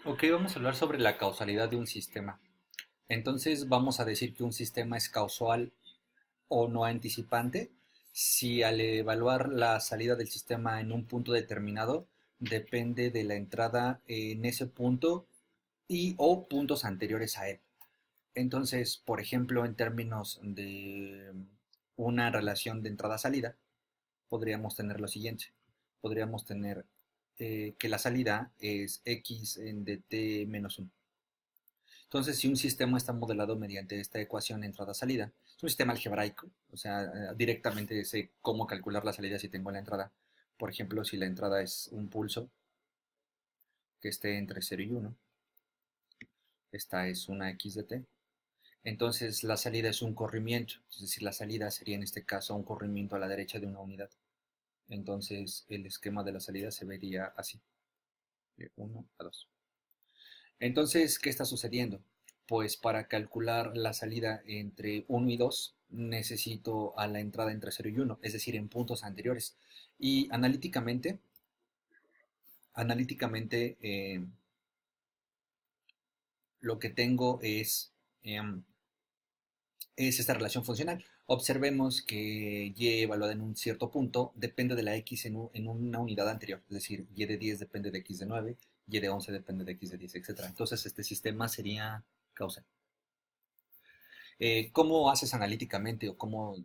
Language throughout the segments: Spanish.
Ok, vamos a hablar sobre la causalidad de un sistema. Entonces vamos a decir que un sistema es causal o no anticipante si al evaluar la salida del sistema en un punto determinado depende de la entrada en ese punto y o puntos anteriores a él. Entonces, por ejemplo, en términos de una relación de entrada-salida, podríamos tener lo siguiente. Podríamos tener que la salida es x en dt menos 1. Entonces, si un sistema está modelado mediante esta ecuación entrada-salida, es un sistema algebraico, o sea, directamente sé cómo calcular la salida si tengo la entrada. Por ejemplo, si la entrada es un pulso que esté entre 0 y 1, esta es una x de t, entonces la salida es un corrimiento, es decir, la salida sería en este caso un corrimiento a la derecha de una unidad. Entonces el esquema de la salida se vería así, de 1 a 2. Entonces, ¿qué está sucediendo? Pues para calcular la salida entre 1 y 2 necesito a la entrada entre 0 y 1, es decir, en puntos anteriores. Y analíticamente lo que tengo es esta relación funcional. Observemos que y evaluada en un cierto punto depende de la x en una unidad anterior, es decir, y de 10 depende de x de 9, y de 11 depende de x de 10, etc. Entonces, este sistema sería causal. ¿Cómo haces analíticamente o cómo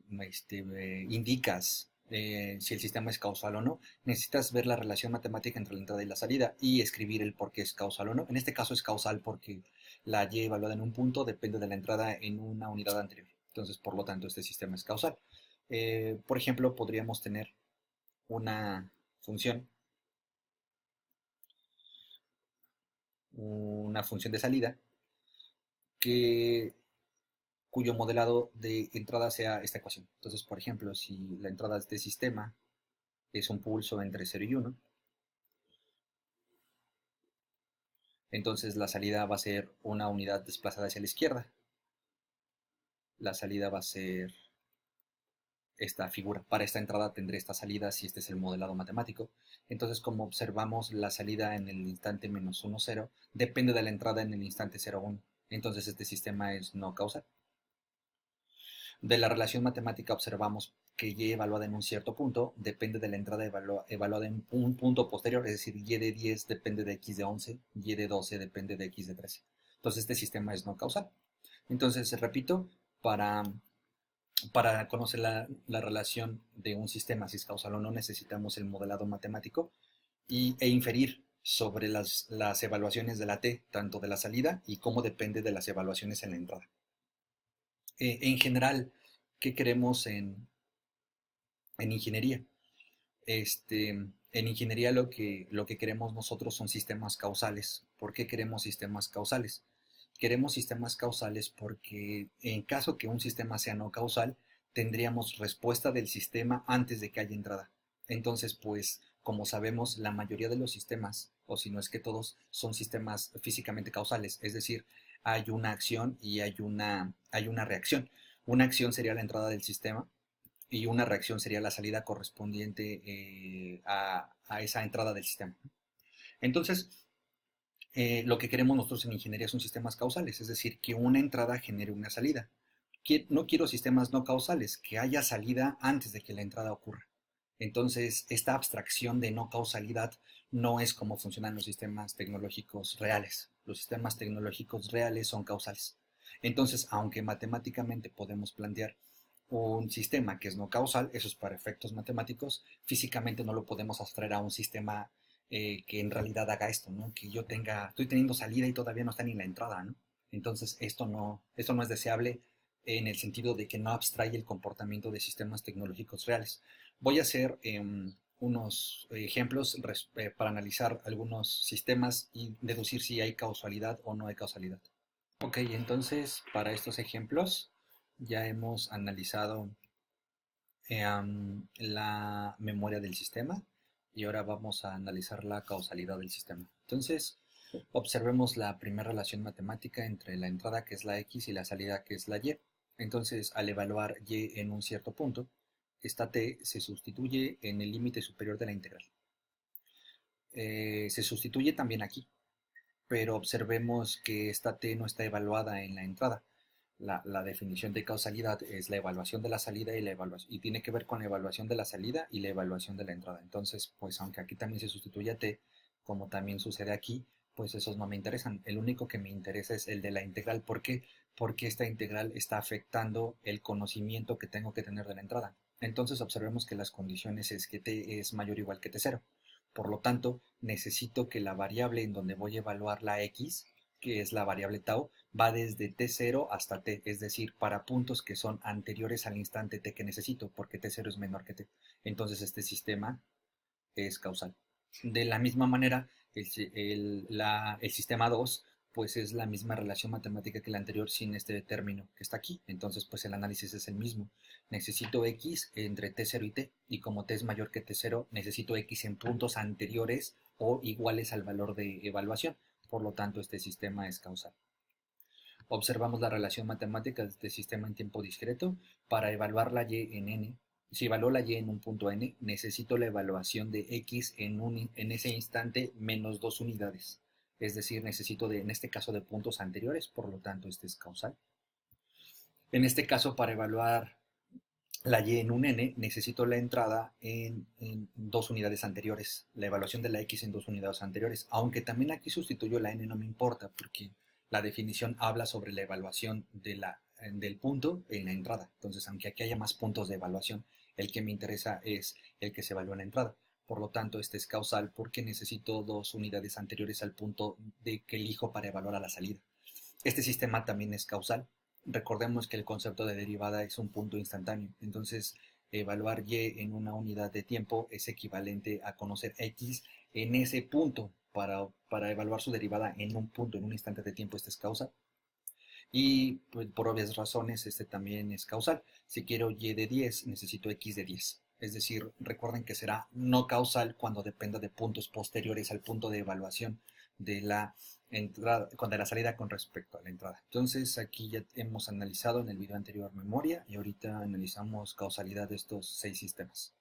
indicas si el sistema es causal o no? Necesitas ver la relación matemática entre la entrada y la salida y escribir el por qué es causal o no. En este caso es causal porque la y evaluada en un punto depende de la entrada en una unidad anterior. Entonces, por lo tanto, este sistema es causal. Por ejemplo, podríamos tener una función, una función de salida que cuyo modelado de entrada sea esta ecuación. Entonces, por ejemplo, si la entrada de este sistema es un pulso entre 0 y 1, entonces la salida va a ser una unidad desplazada hacia la izquierda. La salida va a ser esta figura. Para esta entrada tendré esta salida si este es el modelado matemático. Entonces, como observamos, la salida en el instante menos 1, 0 depende de la entrada en el instante 0, 1. Entonces, este sistema es no causal. De la relación matemática observamos que y evaluada en un cierto punto depende de la entrada evaluada en un punto posterior, es decir, y de 10 depende de x de 11, y de 12 depende de x de 13. Entonces este sistema es no causal. Entonces, repito, para, para conocer la relación de un sistema, si es causal o no, necesitamos el modelado matemático e inferir sobre las evaluaciones de la t, tanto de la salida y cómo depende de las evaluaciones en la entrada. En general, ¿qué queremos en ingeniería? En ingeniería lo que queremos nosotros son sistemas causales. ¿Por qué queremos sistemas causales? Queremos sistemas causales porque en caso que un sistema sea no causal, tendríamos respuesta del sistema antes de que haya entrada. Entonces, pues, como sabemos, la mayoría de los sistemas, o si no es que todos, son sistemas físicamente causales. Es decir, hay una acción y hay una reacción. Una acción sería la entrada del sistema y una reacción sería la salida correspondiente a esa entrada del sistema. Entonces, lo que queremos nosotros en ingeniería son sistemas causales, es decir, que una entrada genere una salida. No quiero sistemas no causales, que haya salida antes de que la entrada ocurra. Entonces, esta abstracción de no causalidad no es como funcionan los sistemas tecnológicos reales. Los sistemas tecnológicos reales son causales. Entonces, aunque matemáticamente podemos plantear un sistema que es no causal, eso es para efectos matemáticos, físicamente no lo podemos abstraer a un sistema que en realidad haga esto, ¿no? Que yo estoy teniendo salida y todavía no está ni la entrada, ¿no? Entonces, esto no es deseable en el sentido de que no abstrae el comportamiento de sistemas tecnológicos reales. Voy a hacer unos ejemplos para analizar algunos sistemas y deducir si hay causalidad o no hay causalidad. Ok, entonces para estos ejemplos ya hemos analizado la memoria del sistema y ahora vamos a analizar la causalidad del sistema. Entonces, observemos la primera relación matemática entre la entrada, que es la x, y la salida, que es la y. Entonces, al evaluar y en un cierto punto, esta t se sustituye en el límite superior de la integral. Se sustituye también aquí. pero observemos que esta t no está evaluada en la entrada. La definición de causalidad es la evaluación de la salida y tiene que ver con la evaluación de la salida y la evaluación de la entrada. Entonces, pues aunque aquí también se sustituye a t, como también sucede aquí, pues esos no me interesan. El único que me interesa es el de la integral. ¿Por qué? Porque esta integral está afectando el conocimiento que tengo que tener de la entrada. Entonces observemos que las condiciones es que t es mayor o igual que t0. Por lo tanto, necesito que la variable en donde voy a evaluar la x, que es la variable tau, va desde t0 hasta t, es decir, para puntos que son anteriores al instante t que necesito, porque t0 es menor que t. Entonces este sistema es causal. De la misma manera, el sistema 2 pues es la misma relación matemática que la anterior sin este término que está aquí. Entonces, pues el análisis es el mismo. Necesito x entre t0 y t, y como t es mayor que t0, necesito x en puntos anteriores o iguales al valor de evaluación. Por lo tanto, este sistema es causal. Observamos la relación matemática de este sistema en tiempo discreto. Para evaluar la y en n, si evalúo la y en un punto n, necesito la evaluación de x en ese instante menos 2 unidades. Es decir, necesito en este caso de puntos anteriores, por lo tanto este es causal. En este caso, para evaluar la y en un n, necesito la entrada en 2 unidades anteriores, la evaluación de la x en 2 unidades anteriores, aunque también aquí sustituyo la n, no me importa, porque la definición habla sobre la evaluación del punto en la entrada. Entonces, aunque aquí haya más puntos de evaluación, el que me interesa es el que se evalúa en la entrada. Por lo tanto, este es causal porque necesito 2 unidades anteriores al punto de que elijo para evaluar a la salida. Este sistema también es causal. Recordemos que el concepto de derivada es un punto instantáneo. Entonces, evaluar y en una unidad de tiempo es equivalente a conocer x en ese punto para evaluar su derivada en un punto, en un instante de tiempo. Este es causal. Y pues, por obvias razones, este también es causal. Si quiero y de 10, necesito x de 10. Es decir, recuerden que será no causal cuando dependa de puntos posteriores al punto de evaluación de la entrada, de la salida con respecto a la entrada. Entonces, aquí ya hemos analizado en el video anterior memoria y ahorita analizamos causalidad de estos 6 sistemas.